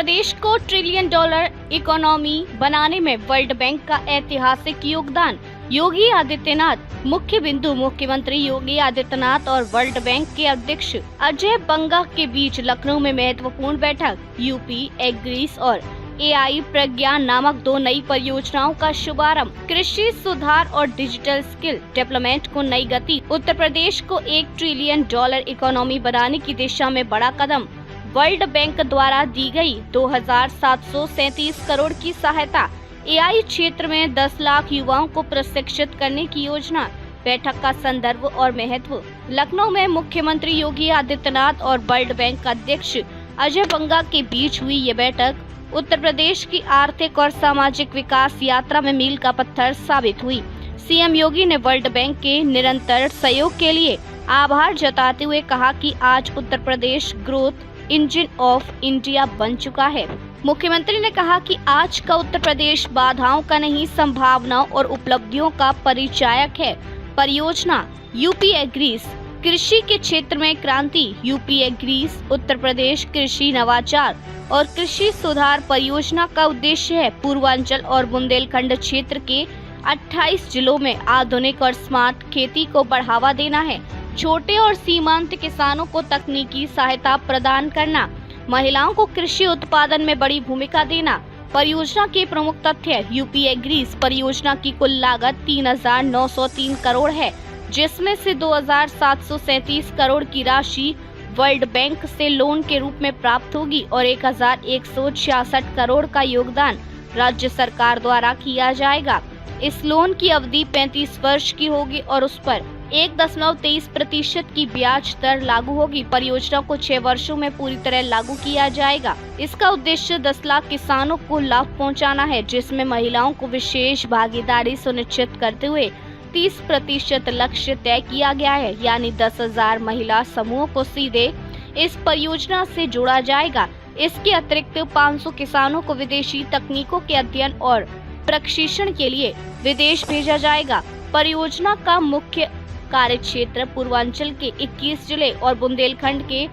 प्रदेश को trillion dollar economy बनाने में वर्ल्ड बैंक का ऐतिहासिक योगदान। योगी आदित्यनाथ। मुख्य बिंदु मुख्यमंत्री योगी आदित्यनाथ और वर्ल्ड बैंक के अध्यक्ष अजय बंगा के बीच लखनऊ में महत्वपूर्ण बैठक। यूपी एग्रीस और एआई प्रज्ञान नामक 2 नई परियोजनाओं का शुभारंभ। कृषि सुधार और डिजिटल स्किल डेवलपमेंट को नई गति। उत्तर प्रदेश को 1 ट्रिलियन डॉलर इकोनॉमी बनाने की दिशा में बड़ा कदम। वर्ल्ड बैंक द्वारा दी गई 2737 करोड़ की सहायता। एआई क्षेत्र में 10 लाख युवाओं को प्रशिक्षित करने की योजना। बैठक का संदर्भ और महत्व। लखनऊ में मुख्यमंत्री योगी आदित्यनाथ और वर्ल्ड बैंक अध्यक्ष अजय बंगा के बीच हुई ये बैठक उत्तर प्रदेश की आर्थिक और सामाजिक विकास यात्रा में मील का पत्थर साबित हुई। सीएम योगी ने वर्ल्ड बैंक के निरंतर सहयोग के लिए आभार जताते हुए कहा कि आज Uttar Pradesh growth engine of India बन चुका है। मुख्यमंत्री ने कहा कि आज का उत्तर प्रदेश बाधाओं का नहीं, संभावनाओं और उपलब्धियों का परिचायक है। परियोजना यूपी एग्रीस। कृषि के क्षेत्र में क्रांति। यूपी एग्रीस उत्तर प्रदेश कृषि नवाचार और कृषि सुधार परियोजना का उद्देश्य है पूर्वांचल और बुंदेलखंड क्षेत्र के 28 जिलों में आधुनिक और स्मार्ट खेती को बढ़ावा देना है। छोटे और सीमांत किसानों को तकनीकी सहायता प्रदान करना। महिलाओं को कृषि उत्पादन में बड़ी भूमिका देना। परियोजना के प्रमुख तथ्य। यूपी एग्रीस परियोजना की कुल लागत 3,903 करोड़ है, जिसमें से 2,737 करोड़ की राशि वर्ल्ड बैंक से लोन के रूप में प्राप्त होगी और 1,166 करोड़ का योगदान राज्य सरकार द्वारा किया जाएगा। इस लोन की अवधि 35 वर्ष की होगी और उस पर 1.23% की ब्याज दर लागू होगी। परियोजना को 6 वर्षों में पूरी तरह लागू किया जाएगा। इसका उद्देश्य 10 लाख किसानों को लाभ पहुंचाना है, जिसमें महिलाओं को विशेष भागीदारी सुनिश्चित करते हुए 30% लक्ष्य तय किया गया है, यानी 10,000 महिला समूहों को सीधे इस परियोजना से जोड़ा जाएगा। इसके अतिरिक्त 500 किसानों को विदेशी तकनीकों के अध्ययन और प्रशिक्षण के लिए विदेश भेजा जाएगा। परियोजना का मुख्य कार्य क्षेत्र पूर्वांचल के 21 जिले और बुंदेलखंड के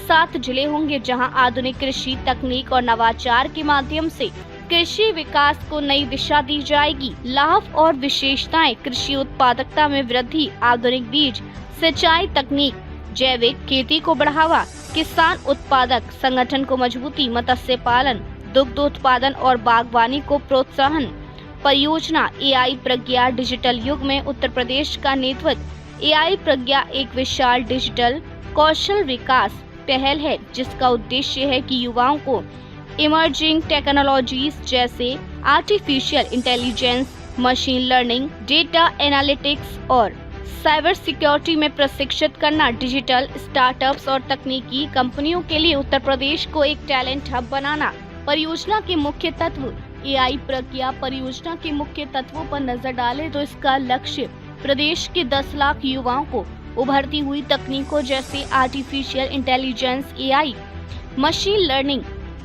7 जिले होंगे, जहां आधुनिक कृषि तकनीक और नवाचार के माध्यम से कृषि विकास को नई दिशा दी जाएगी। लाभ और विशेषताएं। कृषि उत्पादकता में वृद्धि, आधुनिक बीज, सिंचाई तकनीक, जैविक खेती को बढ़ावा, किसान उत्पादक संगठन को मजबूती, मत्स्य पालन, दुग्ध उत्पादन और बागवानी को प्रोत्साहन। परियोजना एआई प्रज्ञा। डिजिटल युग में उत्तर प्रदेश का नेतृत्व। एआई प्रज्ञा एक विशाल डिजिटल कौशल विकास पहल है, जिसका उद्देश्य है कि युवाओं को इमर्जिंग टेक्नोलॉजीज जैसे artificial intelligence, machine learning, data analytics और साइबर सिक्योरिटी में प्रशिक्षित करना। डिजिटल स्टार्टअप्स और तकनीकी कंपनियों के लिए उत्तर प्रदेश को एक टैलेंट हब बनाना। परियोजना के मुख्य तत्व। एआई प्रज्ञा परियोजना के मुख्य तत्वों पर नजर डालें तो इसका लक्ष्य प्रदेश के 10 लाख युवाओं को उभरती हुई तकनीकों जैसे artificial intelligence AI, machine learning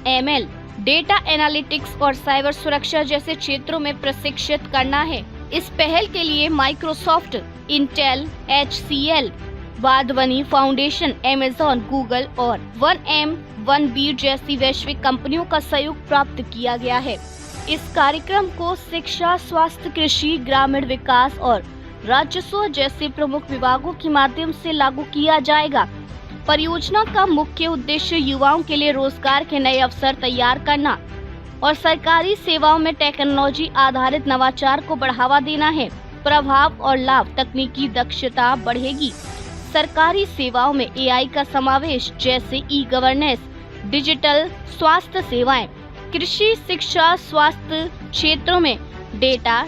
ML, data analytics और साइबर सुरक्षा जैसे क्षेत्रों में प्रशिक्षित करना है। इस पहल के लिए Microsoft, Intel, HCL, Wadhwani foundation, Amazon, Google और 1M1B जैसी वैश्विक कंपनियों का सहयोग प्राप्त किया गया है। इस कार्यक्रम को शिक्षा, स्वास्थ्य, कृषि, ग्रामीण विकास और राजस्व जैसे प्रमुख विभागों के माध्यम से लागू किया जाएगा। परियोजना का मुख्य उद्देश्य युवाओं के लिए रोजगार के नए अवसर तैयार करना और सरकारी सेवाओं में टेक्नोलॉजी आधारित नवाचार को बढ़ावा देना है। प्रभाव और लाभ। तकनीकी दक्षता बढ़ेगी। सरकारी सेवाओं में एआई का समावेश, जैसे ई-गवर्नेंस, डिजिटल स्वास्थ्य सेवाएं, कृषि, शिक्षा, स्वास्थ्य क्षेत्रों में डेटा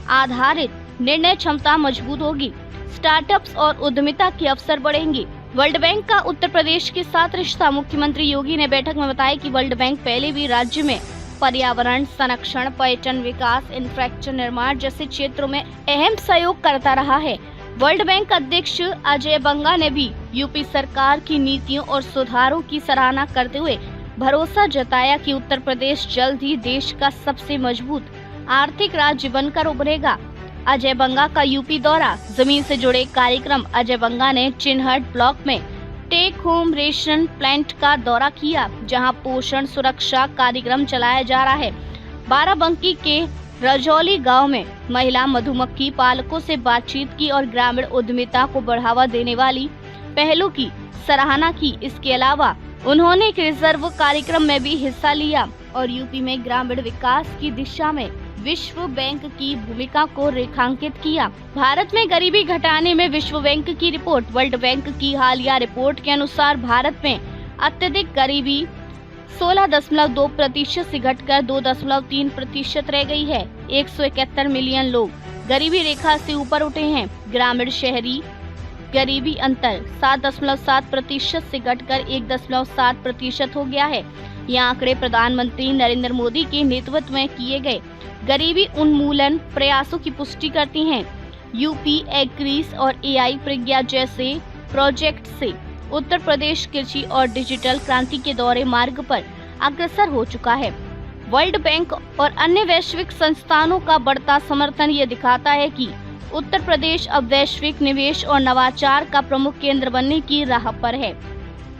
आधारित निर्णय क्षमता मजबूत होगी। स्टार्टअप्स और उद्यमिता के अवसर बढ़ेंगे। वर्ल्ड बैंक का उत्तर प्रदेश के साथ रिश्ता। मुख्यमंत्री योगी ने बैठक में बताया कि वर्ल्ड बैंक पहले भी राज्य में पर्यावरण संरक्षण, पर्यटन विकास, इंफ्रास्ट्रक्चर निर्माण जैसे क्षेत्रों में अहम सहयोग करता रहा है। वर्ल्ड बैंक अध्यक्ष अजय बंगा ने भी यूपी सरकार की नीतियों और सुधारों की सराहना करते हुए भरोसा जताया कि उत्तर प्रदेश जल्द ही देश का सबसे मजबूत आर्थिक राज्य बनकर उभरेगा। अजय बंगा का यूपी दौरा। जमीन से जुड़े कार्यक्रम। अजय बंगा ने चिन्हट ब्लॉक में टेक होम रेशन प्लांट का दौरा किया, जहां पोषण सुरक्षा कार्यक्रम चलाया जा रहा है। बाराबंकी के रजौली गांव में महिला मधुमक्खी पालकों से बातचीत की और ग्रामीण उद्यमिता को बढ़ावा देने वाली पहलों की सराहना की। इसके अलावा उन्होंने एक रिजर्व कार्यक्रम में भी हिस्सा लिया और यूपी में ग्रामीण विकास की दिशा में विश्व बैंक की भूमिका को रेखांकित किया। भारत में गरीबी घटाने में विश्व बैंक की रिपोर्ट। वर्ल्ड बैंक की हालिया रिपोर्ट के अनुसार भारत में अत्यधिक गरीबी 16.2% से घटकर 2.3% रह गई है। 171 मिलियन लोग गरीबी रेखा से ऊपर उठे हैं। ग्रामीण शहरी गरीबी अंतर 7.7% से घटकर 1.7% हो गया है। ये आंकड़े प्रधानमंत्री नरेंद्र मोदी के नेतृत्व में किए गए गरीबी उन्मूलन प्रयासों की पुष्टि करती हैं। यूपी एग्रीस और एआई प्रज्ञा जैसे प्रोजेक्ट से उत्तर प्रदेश कृषि और डिजिटल क्रांति के दौरे मार्ग पर अग्रसर हो चुका है। वर्ल्ड बैंक और अन्य वैश्विक संस्थानों का बढ़ता समर्थन ये दिखाता है कि उत्तर प्रदेश अब वैश्विक निवेश और नवाचार का प्रमुख केंद्र बनने की राह पर है।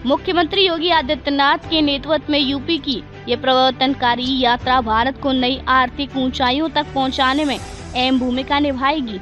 मुख्यमंत्री योगी आदित्यनाथ के नेतृत्व में यूपी की ये परिवर्तनकारी यात्रा भारत को नई आर्थिक ऊंचाइयों तक पहुंचाने में अहम भूमिका निभाएगी।